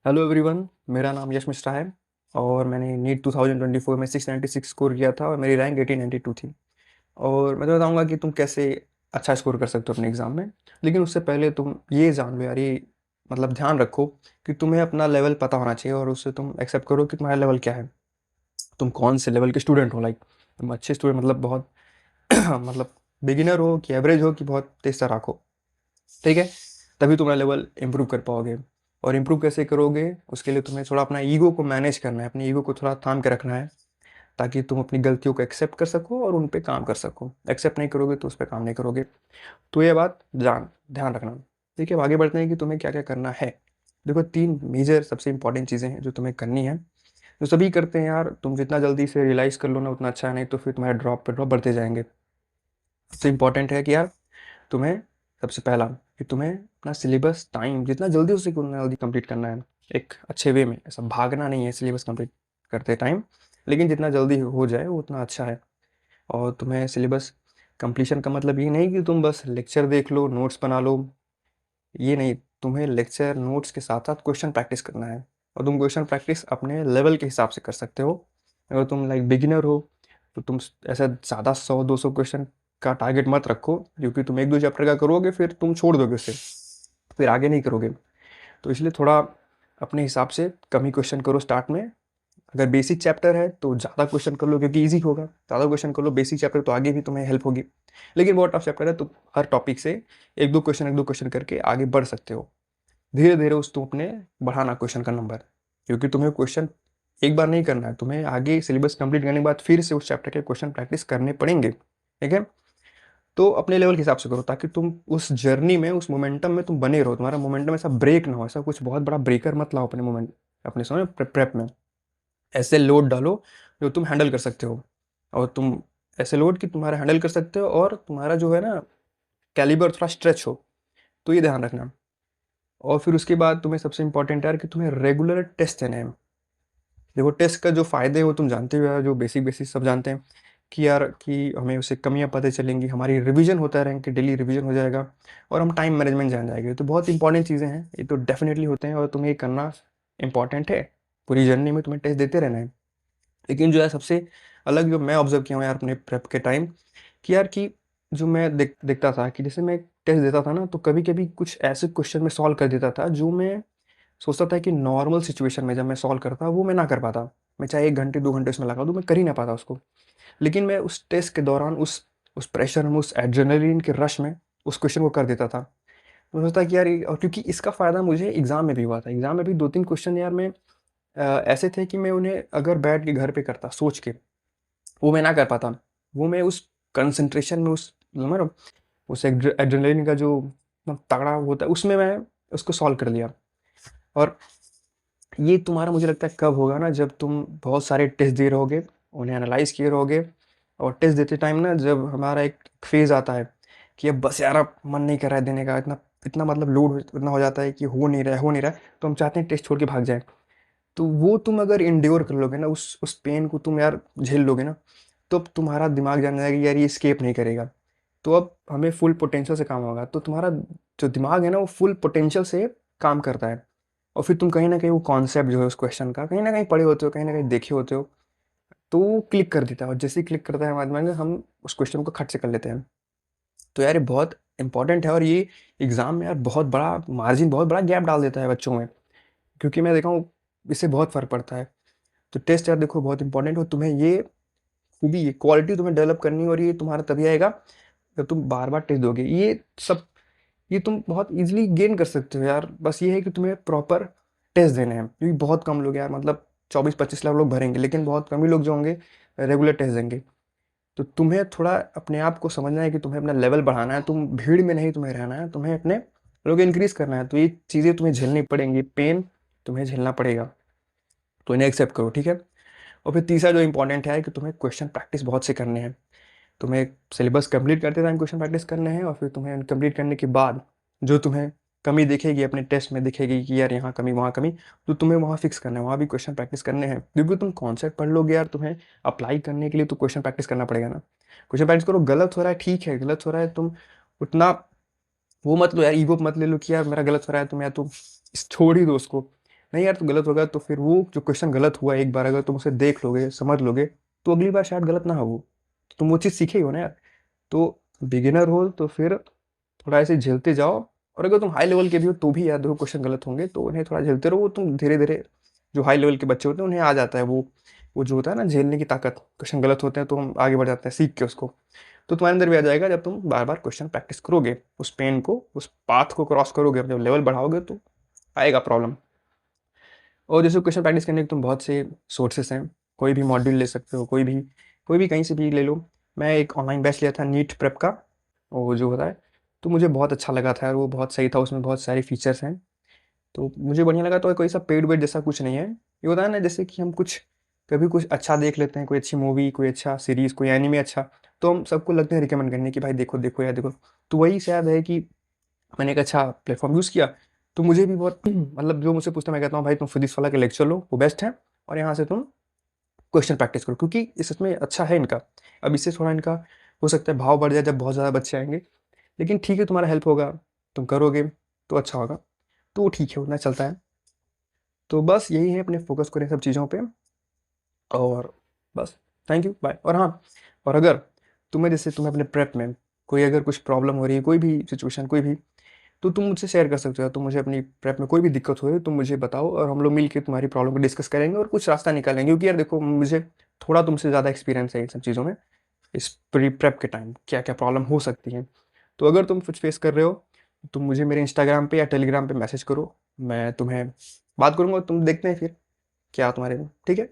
Hello everyone, मेरा नाम यश मिश्रा है और मैंने नीट 2024 में 696 स्कोर किया था और मेरी रैंक 1892 थी। और मैं तो बताऊंगा कि तुम कैसे अच्छा स्कोर कर सकते हो अपने एग्ज़ाम में। लेकिन उससे पहले तुम ये जान लो यार, ये मतलब ध्यान रखो कि तुम्हें अपना लेवल पता होना चाहिए और उससे तुम एक्सेप्ट करो कि तुम्हारा लेवल क्या है। तुम कौन से लेवल के स्टूडेंट हो, लाइक तुम अच्छे स्टूडेंट मतलब बहुत मतलब बिगिनर हो कि एवरेज हो कि बहुत तेज तराक हो। ठीक है, तभी तुम्हारा लेवल इम्प्रूव कर पाओगे। और इम्प्रूव कैसे करोगे, उसके लिए तुम्हें थोड़ा अपना ईगो को मैनेज करना है, अपने ईगो को थोड़ा थाम के रखना है ताकि तुम अपनी गलतियों को एक्सेप्ट कर सको और उन पे काम कर सको। एक्सेप्ट नहीं करोगे तो उस पर काम नहीं करोगे। तो ये बात ध्यान रखना। ठीक है, अब आगे बढ़ते हैं कि तुम्हें क्या क्या करना है। देखो, तीन मेजर सबसे इंपॉर्टेंट चीज़ें हैं जो तुम्हें करनी है, जो सभी करते हैं यार। तुम जितना जल्दी से रियलाइज़ कर लो ना उतना अच्छा है, नहीं तो फिर तुम्हारे ड्रॉप पे ड्रॉप बढ़ते जाएंगे। सबसे इंपॉर्टेंट है कि यार तुम्हें सबसे पहला कि तुम्हें अपना सिलेबस टाइम जितना जल्दी हो सके उतना जल्दी कंप्लीट करना है। एक अच्छे वे में, ऐसा भागना नहीं है सिलेबस कंप्लीट करते टाइम, लेकिन जितना जल्दी हो जाए वो उतना अच्छा है। और तुम्हें सिलेबस कंप्लीशन का मतलब ये नहीं कि तुम बस लेक्चर देख लो, नोट्स बना लो। ये नहीं, तुम्हें लेक्चर नोट्स के साथ साथ क्वेश्चन प्रैक्टिस करना है। और तुम क्वेश्चन प्रैक्टिस अपने लेवल के हिसाब से कर सकते हो। अगर तुम लाइक बिगिनर हो तो तुम ऐसा ज़्यादा 100-200 क्वेश्चन का टारगेट मत रखो, क्योंकि तुम एक दो चैप्टर का करोगे फिर तुम छोड़ दोगे उसे, फिर आगे नहीं करोगे। तो इसलिए थोड़ा अपने हिसाब से कम ही क्वेश्चन करो स्टार्ट में। अगर बेसिक चैप्टर है तो ज़्यादा क्वेश्चन कर लो क्योंकि ईजी होगा, ज़्यादा क्वेश्चन कर लो बेसिक चैप्टर तो आगे भी तुम्हें हेल्प होगी। लेकिन बहुत टफ चैप्टर है तो हर टॉपिक से एक दो क्वेश्चन करके आगे बढ़ सकते हो। धीरे धीरे उस तुम अपने बढ़ाना क्वेश्चन का नंबर, क्योंकि तुम्हें क्वेश्चन एक बार नहीं करना है, तुम्हें आगे सिलेबस कंप्लीट करने के बाद फिर से उस चैप्टर के क्वेश्चन प्रैक्टिस करने पड़ेंगे। ठीक है, तो अपने लेवल के हिसाब से करो ताकि तुम उस जर्नी में, उस मोमेंटम में तुम बने रहो, तुम्हारा मोमेंटम ऐसा ब्रेक ना हो। ऐसा कुछ बहुत बड़ा ब्रेकर मत लाओ अपने मोमेंट, अपने समय प्रेप में। ऐसे लोड डालो जो तुम हैंडल कर सकते हो, और तुम ऐसे लोड कि तुम्हारा हैंडल कर सकते हो और तुम्हारा जो है ना कैलिबर थोड़ा स्ट्रेच हो। तो ये ध्यान रखना। और फिर उसके बाद तुम्हें सबसे इंपॉर्टेंट है कि तुम्हें रेगुलर टेस्ट देने हैं। देखो, टेस्ट का जो फ़ायदे हैं वो तुम जानते हो यार, जो बेसिक बेसिक सब जानते हैं कि यार कि हमें उससे कमियां पता चलेंगी, हमारी रिवीजन होता रहेंगे, डेली रिवीजन हो जाएगा और हम टाइम मैनेजमेंट जान जाएंगे। तो बहुत इंपॉर्टेंट चीज़ें हैं ये, तो डेफिनेटली होते हैं और तुम्हें ये करना इंपॉर्टेंट है। पूरी जर्नी में तुम्हें टेस्ट देते रहना है। लेकिन जो है सबसे अलग जो मैं ऑब्जर्व किया हूँ यार अपने प्रेप के टाइम, कि यार कि जो मैं देखता था कि जैसे मैं टेस्ट देता था ना तो कभी कभी कुछ ऐसे क्वेश्चन में सॉल्व कर देता था जो मैं सोचता था कि नॉर्मल सिचुएशन में जब मैं सॉल्व करता वो मैं ना कर पाता। मैं चाहे 1 घंटे 2 घंटे उसमें लगा दूँ, मैं कर ही ना पाता उसको। लेकिन मैं उस टेस्ट के दौरान उस प्रेशर में, उस एड्रेनलिन के रश में उस क्वेश्चन को कर देता था। तो मैं सोचता कि यार और क्योंकि इसका फ़ायदा मुझे एग्ज़ाम में भी हुआ था। एग्ज़ाम में भी 2-3 क्वेश्चन यार मैं ऐसे थे कि मैं उन्हें अगर बैठ के घर पे करता सोच के, वो मैं ना कर पाता। वो मैं उस कंसंट्रेशन में, उस एड्रेनलिन का जो तगड़ा होता है उसमें मैं उसको सॉल्व कर लिया। और ये तुम्हारा मुझे लगता है कब होगा ना, जब तुम बहुत सारे टेस्ट दे रहोगे, उन्हें एनालाइज किए रहोगे। और टेस्ट देते टाइम ना जब हमारा एक फेज़ आता है कि अब बस यार अब मन नहीं कर रहा है देने का, इतना इतना मतलब लोड इतना हो जाता है कि हो नहीं रहा है, तो हम चाहते हैं टेस्ट छोड़ के भाग जाए। तो वो तुम अगर इंड्योर कर लोगे ना, उस पेन को तुम यार झेल लोगे ना, तो अब तुम्हारा दिमाग जान जाएगा कि यार ये स्केप नहीं करेगा। तो अब हमें फुल पोटेंशियल से काम होगा, तो तुम्हारा जो दिमाग है ना वो फुल पोटेंशियल से काम करता है। और फिर तुम कहीं ना कहीं वो कॉन्सेप्ट जो है उस क्वेश्चन का कहीं ना कहीं पढ़े होते हो, कहीं ना कहीं देखे होते हो, तो वो क्लिक कर देता है। और जैसे ही क्लिक करता है हमारे दिमाग में, हम उस क्वेश्चन को खट से कर लेते हैं। तो यार ये बहुत इंपॉर्टेंट है और ये एग्जाम में यार बहुत बड़ा मार्जिन, बहुत बड़ा गैप डाल देता है बच्चों में, क्योंकि मैं देखा हूँ इससे बहुत फ़र्क पड़ता है। तो टेस्ट यार देखो बहुत इंपॉर्टेंट हो, तुम्हें ये खूबी, ये क्वालिटी तुम्हें डेवलप करनी है और ये तुम्हारा तभी आएगा जब तुम बार बार टेस्ट दोगे। सब ये तुम बहुत इजीली गेन कर सकते हो यार। बस ये है कि तुम्हें प्रॉपर टेस्ट देने हैं, क्योंकि बहुत कम लोग यार, मतलब 24-25 लाख लोग भरेंगे लेकिन बहुत कम ही लोग जो होंगे रेगुलर टेस्ट देंगे। तो तुम्हें थोड़ा अपने आप को समझना है कि तुम्हें अपना लेवल बढ़ाना है, तुम भीड़ में नहीं तुम्हें रहना है, तुम्हें अपने लोग इंक्रीज करना है। तो ये चीज़ें तुम्हें झेलनी पड़ेंगी, पेन तुम्हें झेलना पड़ेगा, तो इन्हें एक्सेप्ट करो। ठीक है, और फिर तीसरा जो इंपॉर्टेंट है कि तुम्हें क्वेश्चन प्रैक्टिस बहुत से करने हैं। तुम्हें सिलेबस कंप्लीट करते टाइम क्वेश्चन प्रैक्टिस करने हैं, और फिर तुम्हें कंप्लीट करने के बाद जो तुम्हें कमी दिखेगी अपने टेस्ट में, दिखेगी कि यार यहाँ कमी वहाँ कमी, तो तुम्हें वहाँ फिक्स करना है, वहाँ भी क्वेश्चन प्रैक्टिस करने हैं। क्योंकि तुम कॉन्सेप्ट पढ़ लोगे यार, तुम्हें अप्लाई करने के लिए तो क्वेश्चन प्रैक्टिस करना पड़ेगा ना। क्वेश्चन प्रैक्टिस करो, गलत हो रहा है ठीक है, गलत हो रहा है तुम उतना वो मत लो यार, ईगो मत ले लो कि यार मेरा गलत हो रहा है, तुम या तो छोड़ ही दो उसको। नहीं यार, तो गलत होगा तो फिर वो जो क्वेश्चन गलत हुआ एक बार अगर तुम उसे देख लोगे, समझ लोगे, तो अगली बार शायद गलत ना हो वो, तो तुम वो चीज़ सीखे ही हो ना यार। तो बिगिनर हो तो फिर थोड़ा ऐसे झेलते जाओ, और अगर तुम हाई लेवल के भी हो तो भी यार देखो क्वेश्चन गलत होंगे तो उन्हें थोड़ा झेलते रहो, तुम धीरे धीरे, जो हाई लेवल के बच्चे होते हैं उन्हें आ जाता है वो जो होता है ना झेलने की ताकत, क्वेश्चन गलत होते हैं तो हम आगे बढ़ जाते हैं सीख के उसको। तो तुम्हारे अंदर भी आ जाएगा जब तुम बार बार क्वेश्चन प्रैक्टिस करोगे, उस पेन को, उस पाथ को क्रॉस करोगे, जब लेवल बढ़ाओगे तो आएगा प्रॉब्लम। और जैसे क्वेश्चन प्रैक्टिस करने के तुम बहुत से सोर्सेस हैं, कोई भी मॉड्यूल ले सकते हो, कोई भी कहीं से भी ले लो। मैं एक ऑनलाइन बैच लिया था नीट प्रेप का, वो जो होता है, तो मुझे बहुत अच्छा लगा था यार, वो बहुत सही था, उसमें बहुत सारे फीचर्स हैं, तो मुझे बढ़िया लगा। तो कोई सा पेड वेड जैसा कुछ नहीं है, ये होता है ना जैसे कि हम कुछ कभी कुछ अच्छा देख लेते हैं, कोई अच्छी मूवी, कोई अच्छा सीरीज़, कोई एनिमे अच्छा, तो हम सबको लगते हैं रिकमेंड करने कि भाई देखो देखो यार देखो। तो वही शायद है कि मैंने एक अच्छा प्लेटफॉर्म यूज़ किया, तो मुझे भी बहुत मतलब जो मुझसे पूछता है, मैं कहता हूँ भाई तुम फिजिक्स वाला के लेक्चर लो, वो बेस्ट है, और यहाँ से तुम क्वेश्चन प्रैक्टिस करो, क्योंकि इस सच में अच्छा है इनका। अब इससे थोड़ा इनका हो सकता है भाव बढ़ जाए जब बहुत ज़्यादा बच्चे आएंगे, लेकिन ठीक है, तुम्हारा हेल्प होगा, तुम करोगे तो अच्छा होगा, तो वो ठीक है, उतना चलता है। तो बस यही है, अपने फोकस करें सब चीज़ों पे, और बस। Thank you, bye. और हाँ, और अगर तुम्हें जैसे तुम्हें अपने प्रेप में कोई अगर कुछ प्रॉब्लम हो रही है, कोई भी सिचुएशन कोई भी, तो तुम मुझसे शेयर कर सकते हो, तुम मुझे अपनी प्रेप में कोई भी दिक्कत हो रही है तुम मुझे बताओ, और हम लोग मिलके तुम्हारी प्रॉब्लम को डिस्कस करेंगे और कुछ रास्ता निकालेंगे, क्योंकि यार देखो मुझे थोड़ा तुमसे ज़्यादा एक्सपीरियंस है इन सब चीज़ों में, इस प्री प्रेप के टाइम क्या क्या प्रॉब्लम हो सकती है। तो अगर तुम कुछ फेस कर रहे हो, तुम मुझे मेरे इंस्टाग्राम पे या टेलीग्राम पे मैसेज करो, मैं तुम्हें बात करूँगा, तुम देखते हैं फिर क्या तुम्हारे में, ठीक है।